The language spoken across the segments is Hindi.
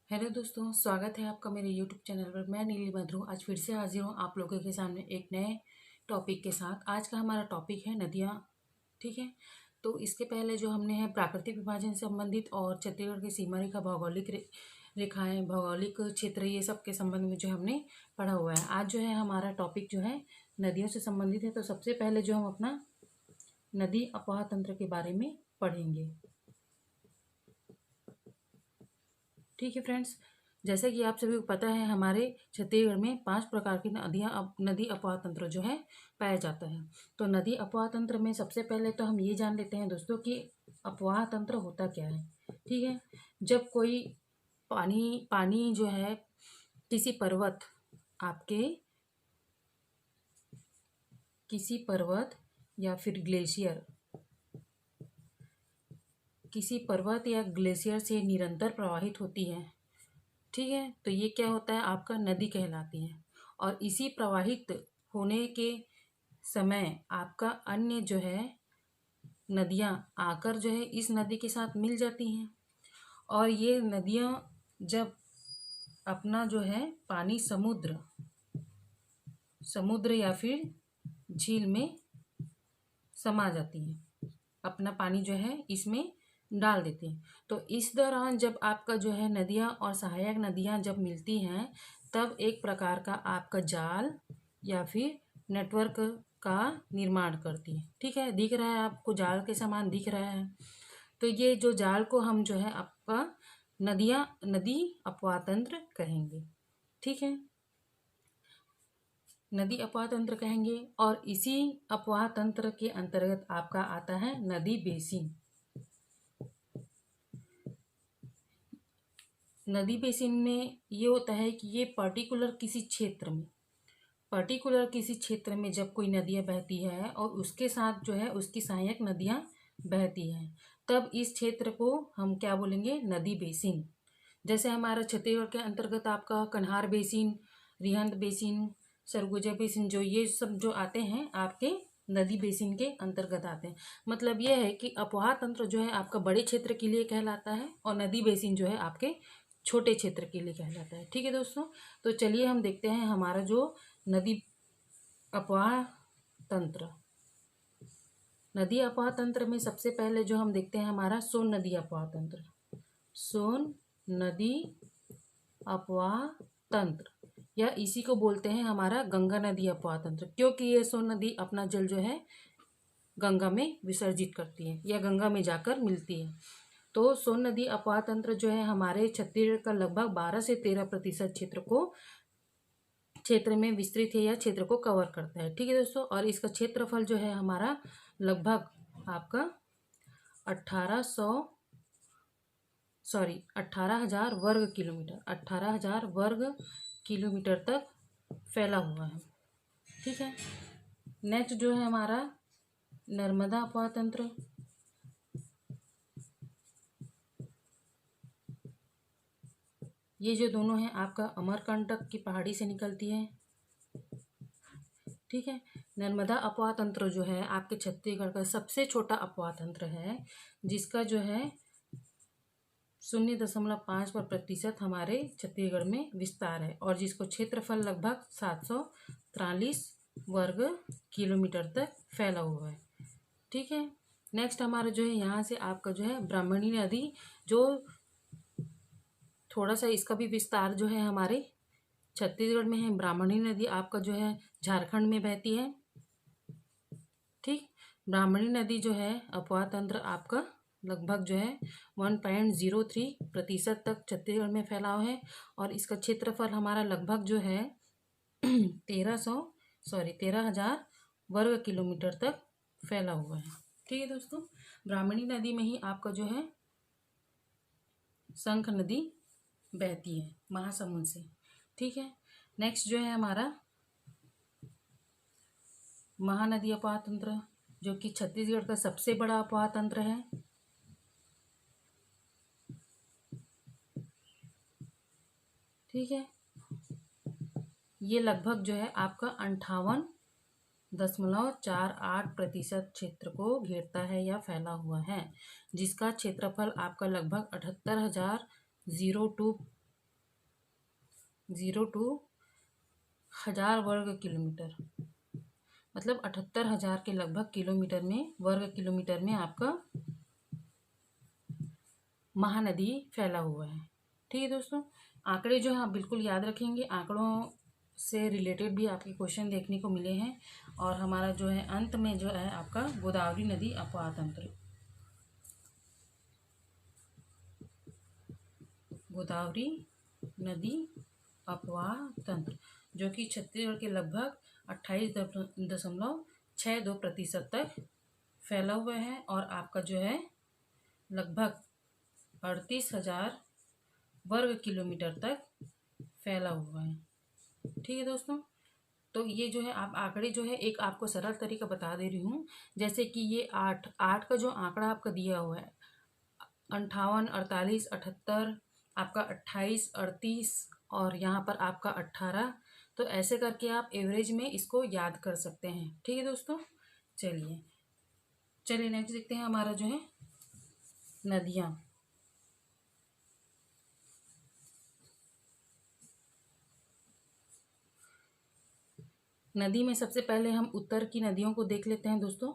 हेलो दोस्तों, स्वागत है आपका मेरे यूट्यूब चैनल पर। मैं नीली बद्रू आज फिर से हाजिर हूँ आप लोगों के सामने एक नए टॉपिक के साथ। आज का हमारा टॉपिक है नदियाँ। ठीक है, तो इसके पहले जो हमने है प्राकृतिक विभाजन से संबंधित और छत्तीसगढ़ की सीमा रेखा, भौगोलिक रेखाएं, भौगोलिक क्षेत्र, ये सब के संबंध में जो हमने पढ़ा हुआ है। आज जो है हमारा टॉपिक जो है नदियों से संबंधित है। तो सबसे पहले जो हम अपना नदी अपवाह तंत्र के बारे में पढ़ेंगे। ठीक है फ्रेंड्स, जैसे कि आप सभी को पता है हमारे छत्तीसगढ़ में 5 प्रकार की नदी अपवाह तंत्र जो है पाया जाता है। तो नदी अपवाह तंत्र में सबसे पहले तो हम ये जान लेते हैं दोस्तों कि अपवाह तंत्र होता क्या है। ठीक है, जब कोई पानी पानी जो है किसी पर्वत आपके किसी पर्वत या फिर ग्लेशियर किसी पर्वत या ग्लेशियर से निरंतर प्रवाहित होती है। ठीक है, तो ये क्या होता है, आपका नदी कहलाती है। और इसी प्रवाहित होने के समय आपका अन्य जो है नदियाँ आकर जो है इस नदी के साथ मिल जाती हैं। और ये नदियाँ जब अपना जो है पानी समुद्र या फिर झील में समा जाती हैं, अपना पानी जो है इसमें डाल देते हैं। तो इस दौरान जब आपका जो है नदियाँ और सहायक नदियाँ जब मिलती हैं, तब एक प्रकार का आपका जाल या फिर नेटवर्क का निर्माण करती है। ठीक है, दिख रहा है आपको, जाल के समान दिख रहा है। तो ये जो जाल को हम जो है आपका नदी अपवाह तंत्र कहेंगे। ठीक है, नदी अपवाह तंत्र कहेंगे। और इसी अपवाह तंत्र के अंतर्गत आपका आता है नदी बेसिन। नदी बेसिन में ये होता है कि ये पर्टिकुलर किसी क्षेत्र में जब कोई नदियाँ बहती है और उसके साथ जो है उसकी सहायक नदियाँ बहती हैं, तब इस क्षेत्र को हम क्या बोलेंगे, नदी बेसिन। जैसे हमारा छत्तीसगढ़ के अंतर्गत आपका कन्हार basin, Rihand basin, Surguja basin, जो ये सब जो आते हैं आपके नदी बेसिन के अंतर्गत आते हैं। मतलब ये है कि अपवाह तंत्र जो है आपका बड़े क्षेत्र के लिए कहलाता है और नदी बेसिन जो है आपके छोटे क्षेत्र के लिए कहलाता है। ठीक है दोस्तों, तो चलिए हम देखते हैं हमारा जो नदी अपवाह तंत्र नदी अपवाह तंत्र में सबसे पहले जो हम देखते हैं हमारा सोन नदी अपवाह तंत्र। सोन नदी अपवाह तंत्र, या इसी को बोलते हैं हमारा गंगा नदी अपवाह तंत्र, क्योंकि ये सोन नदी अपना जल जो है गंगा में विसर्जित करती है या गंगा में जाकर मिलती है। तो सोन नदी अपवाह तंत्र जो है हमारे छत्तीसगढ़ का लगभग 12 से 13% क्षेत्र में विस्तृत है या क्षेत्र को कवर करता है। ठीक है दोस्तों, और इसका क्षेत्रफल जो है हमारा लगभग आपका 18,000 वर्ग किलोमीटर तक फैला हुआ है। ठीक है, नेक्स्ट जो है हमारा नर्मदा अपवाह तंत्र। ये जो दोनों हैं आपका अमरकंटक की पहाड़ी से निकलती है। ठीक है, नर्मदा अपवाह तंत्र जो है आपके छत्तीसगढ़ का सबसे छोटा अपवाह तंत्र है, जिसका जो है 0.5% हमारे छत्तीसगढ़ में विस्तार है और जिसको क्षेत्रफल लगभग 743 वर्ग किलोमीटर तक फैला हुआ है। ठीक है, नेक्स्ट हमारा जो है यहाँ से आपका जो है ब्राह्मणी नदी, जो थोड़ा सा इसका भी विस्तार जो है हमारे छत्तीसगढ़ में है। ब्राह्मणी नदी आपका जो है झारखंड में बहती है। ठीक, ब्राह्मणी नदी जो है अपवाह तंत्र आपका लगभग जो है 1.03% तक छत्तीसगढ़ में फैलाव है और इसका क्षेत्रफल हमारा लगभग जो है 13,000 वर्ग किलोमीटर तक फैला हुआ है। ठीक है दोस्तों, ब्राह्मणी नदी में ही आपका जो है शंख नदी बहती है महासमुंद से। ठीक है, नेक्स्ट जो है हमारा महानदी अपवाह तंत्र, जो कि छत्तीसगढ़ का सबसे बड़ा अपवाह तंत्र है। ठीक है, ये लगभग जो है आपका 58.48% क्षेत्र को घेरता है या फैला हुआ है, जिसका क्षेत्रफल आपका लगभग 78,002 1000 वर्ग किलोमीटर, मतलब 78,000 के लगभग किलोमीटर में, वर्ग किलोमीटर में आपका महानदी फैला हुआ है। ठीक है दोस्तों, आंकड़े जो है आप बिल्कुल याद रखेंगे, आंकड़ों से रिलेटेड भी आपके क्वेश्चन देखने को मिले हैं। और हमारा जो है अंत में जो है आपका गोदावरी नदी अपवाह तंत्र, गोदावरी नदी अपवाह तंत्र, जो कि छत्तीसगढ़ के लगभग 28.62% तक फैला हुआ है और आपका जो है लगभग 38,000 वर्ग किलोमीटर तक फैला हुआ है। ठीक है दोस्तों, तो ये जो है आप आंकड़े जो है एक आपको सरल तरीका बता दे रही हूँ। जैसे कि ये 8 का जो आंकड़ा आपका दिया हुआ है, 58, 48, 78, आपका 28, 38 और यहाँ पर आपका 18, तो ऐसे करके आप एवरेज में इसको याद कर सकते हैं। ठीक है दोस्तों, चलिए नेक्स्ट देखते हैं हमारा जो है नदियाँ। नदी में सबसे पहले हम उत्तर की नदियों को देख लेते हैं दोस्तों।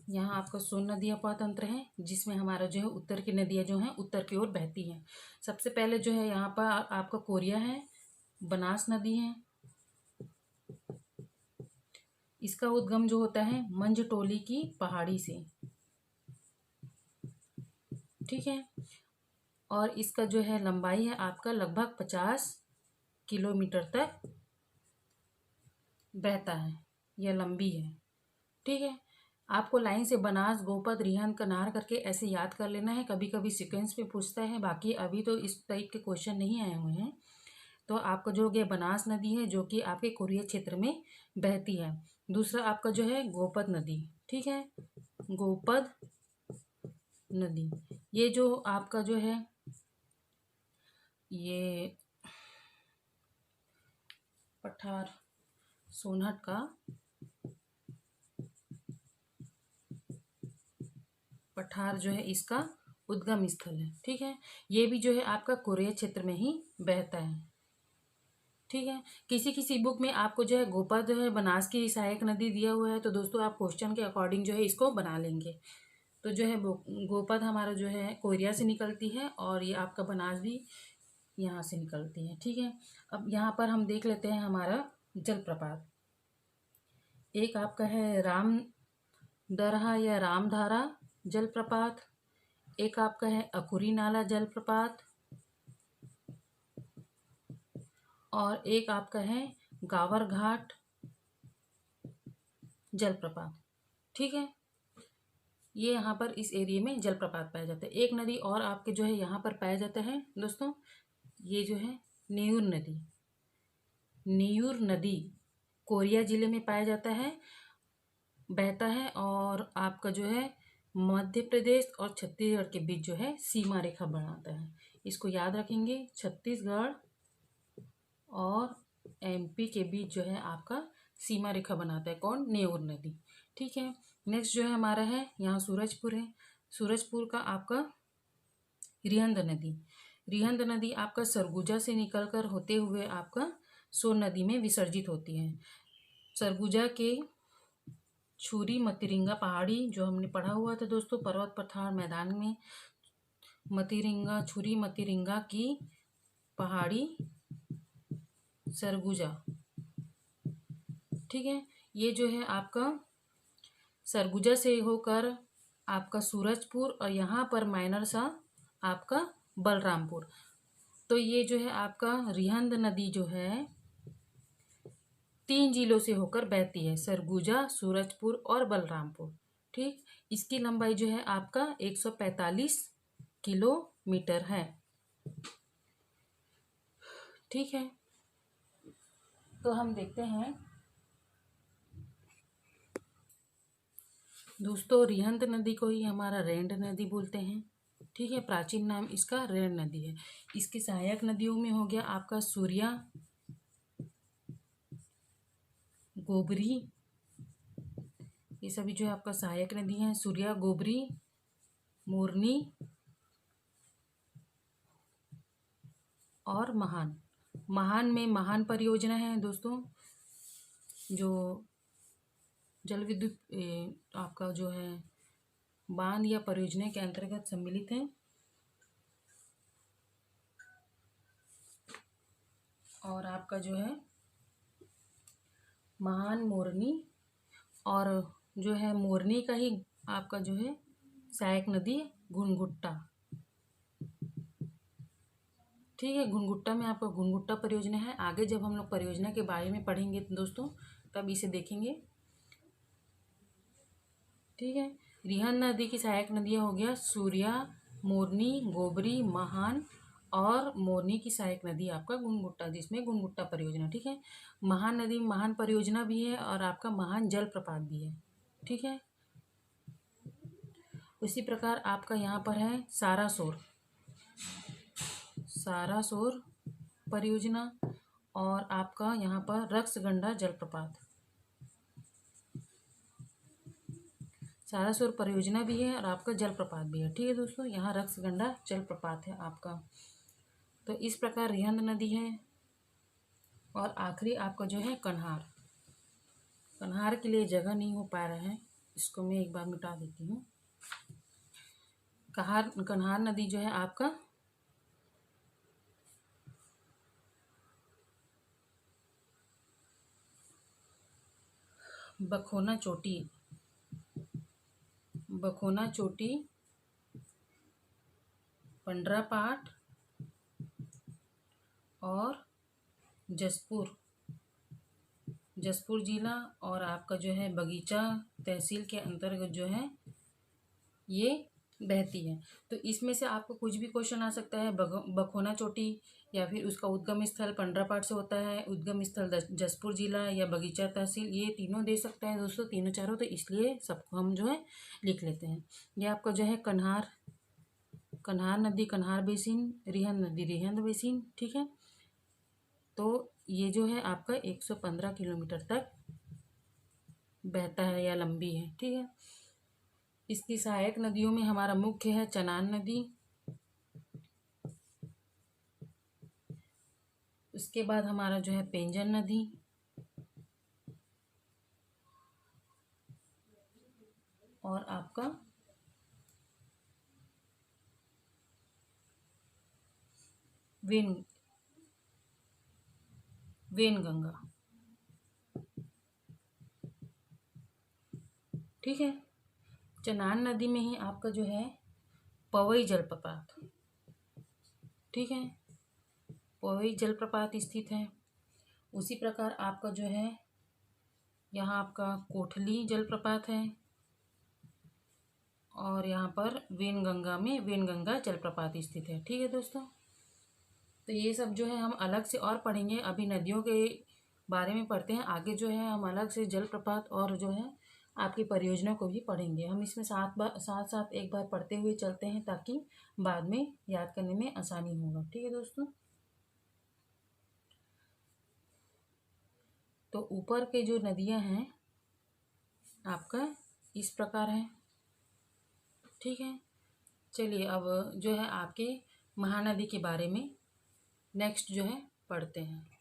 यहाँ आपका सोन नदी अपवाह तंत्र है, जिसमें हमारा जो है उत्तर की नदियाँ जो हैं उत्तर की ओर बहती हैं। सबसे पहले जो है यहाँ पर आपका कोरिया है, बनास नदी है, इसका उद्गम जो होता है मंझटोली की पहाड़ी से। ठीक है, और इसका जो है लंबाई है आपका लगभग 50 किलोमीटर तक बहता है, यह लंबी है। ठीक है, आपको लाइन से बनास, गोपद, रिहंद, कनार करके ऐसे याद कर लेना है। कभी कभी सीक्वेंस में पूछता है, बाकी अभी तो इस टाइप के क्वेश्चन नहीं आए हुए हैं। तो आपका जो ये बनास नदी है जो कि आपके कोरिया क्षेत्र में बहती है। दूसरा आपका जो है गोपद नदी। ठीक है, गोपद नदी, ये जो आपका जो है ये पठार सोनहट का पठार जो है इसका उद्गम स्थल है। ठीक है, ये भी जो है आपका कोरिया क्षेत्र में ही बहता है। ठीक है, किसी किसी बुक में आपको जो है गोपद जो है बनास की सहायक नदी दिया हुआ है, तो दोस्तों आप क्वेश्चन के अकॉर्डिंग जो है इसको बना लेंगे। तो जो है गोपद हमारा जो है कोरिया से निकलती है और ये आपका बनास भी यहाँ से निकलती है। ठीक है, अब यहाँ पर हम देख लेते हैं हमारा जलप्रपात। एक आपका है राम दरहा या रामधारा जलप्रपात, एक आपका है अकुरी नाला जलप्रपात, और एक आपका है गावर घाट जलप्रपात। ठीक है, ये यहाँ पर इस एरिया में जलप्रपात पाया जाता है। एक नदी और आपके जो है यहाँ पर पाया जाता है दोस्तों, ये जो है नेयूर नदी। नेयूर नदी कोरिया जिले में पाया जाता है, बहता है और आपका जो है मध्य प्रदेश और छत्तीसगढ़ के बीच जो है सीमा रेखा बनाता है। इसको याद रखेंगे, छत्तीसगढ़ और एमपी के बीच जो है आपका सीमा रेखा बनाता है कौन, नेऊर नदी। ठीक है, नेक्स्ट जो है हमारा है यहाँ सूरजपुर है। सूरजपुर का आपका रिहंद नदी। रिहंद नदी आपका सरगुजा से निकलकर होते हुए आपका सोन नदी में विसर्जित होती है। सरगुजा के छुरी मतिरिंगा पहाड़ी जो हमने पढ़ा हुआ था दोस्तों, पर्वत पठार मैदान में मतिरिंगा, छुरी मतिरिंगा की पहाड़ी सरगुजा। ठीक है, ये जो है आपका सरगुजा से होकर आपका सूरजपुर और यहाँ पर माइनर सा आपका बलरामपुर। तो ये जो है आपका रिहंद नदी जो है 3 जिलों से होकर बहती है, सरगुजा, सूरजपुर और बलरामपुर। ठीक, इसकी लंबाई जो है आपका 145 किलोमीटर है। ठीक है, तो हम देखते हैं दोस्तों, रिहंद नदी को ही हमारा रेंड नदी बोलते हैं। ठीक है, प्राचीन नाम इसका रेंड नदी है। इसकी सहायक नदियों में हो गया आपका सूर्या, गोबरी, ये सभी जो है आपका सहायक नदी है। सूर्या, गोबरी, मोरनी, और महान। महान में महान परियोजना है दोस्तों, जो जल विद्युत आपका जो है बांध या परियोजना के अंतर्गत सम्मिलित है। और आपका जो है महान मोरनी, और जो है मोरनी का ही आपका जो है सहायक नदी घुनघुट्टा। ठीक है, घुनघुट्टा में आपका घुनघुट्टा परियोजना है। आगे जब हम लोग परियोजना के बारे में पढ़ेंगे दोस्तों तब इसे देखेंगे। ठीक है, रिहंद नदी की सहायक नदियाँ हो गया सूर्या, मोरनी, गोबरी, महान, और मोरनी की सहायक नदी आपका घुनघुट्टा, जिसमें घुनघुट्टा परियोजना। ठीक है, महान नदी महान परियोजना भी है और आपका महान जलप्रपात भी है। ठीक है, उसी प्रकार आपका यहाँ पर है सारासोर, सारासोर परियोजना, और आपका यहाँ पर रक्सगंडा जलप्रपात। सारासुर परियोजना भी है और आपका जलप्रपात भी है। ठीक है दोस्तों, यहाँ रक्सगंडा जलप्रपात है आपका। तो इस प्रकार रिहंद नदी है। और आखिरी आपका जो है कन्हार। कन्हार के लिए जगह नहीं हो पा रहा है, इसको मैं एक बार मिटा देती हूँ। कन्हार नदी जो है आपका बखोना चोटी, बखोना चोटी, पंडरापाठ और जसपुर, जसपुर जिला और आपका जो है बगीचा तहसील के अंतर्गत जो है ये बहती है। तो इसमें से आपको कुछ भी क्वेश्चन आ सकता है। बखोना चोटी या फिर उसका उद्गम स्थल पंडरापाठ से होता है, उद्गम स्थल जसपुर जिला या बगीचा तहसील, ये तीनों दे सकता है दोस्तों, तीनों चारों। तो इसलिए सबको हम जो है लिख लेते हैं। ये आपका जो है कन्हार, कन्हार नदी कन्हार बेसिन, रिहंद नदी रिहंद बेसिन। ठीक है, तो ये जो है आपका 115 किलोमीटर तक बहता है या लंबी है। ठीक है, इसकी सहायक नदियों में हमारा मुख्य है चनान नदी, उसके बाद हमारा जो है पेंजन नदी, और आपका वेनगंगा। ठीक है, चनान नदी में ही आपका जो है पवई जलप्रपात। ठीक है, पवई जलप्रपात स्थित है। उसी प्रकार आपका जो है यहाँ आपका कोठली जलप्रपात है, और यहाँ पर वेनगंगा में वेनगंगा जलप्रपात स्थित है। ठीक है दोस्तों, तो ये सब जो है हम अलग से और पढ़ेंगे। अभी नदियों के बारे में पढ़ते हैं, आगे जो है हम अलग से जलप्रपात और जो है आपकी परियोजना को भी पढ़ेंगे। हम इसमें साथ साथ एक बार पढ़ते हुए चलते हैं ताकि बाद में याद करने में आसानी होगा। ठीक है दोस्तों, तो ऊपर के जो नदियां हैं आपका इस प्रकार है। ठीक है, चलिए अब जो है आपके महानदी के बारे में नेक्स्ट जो है पढ़ते हैं।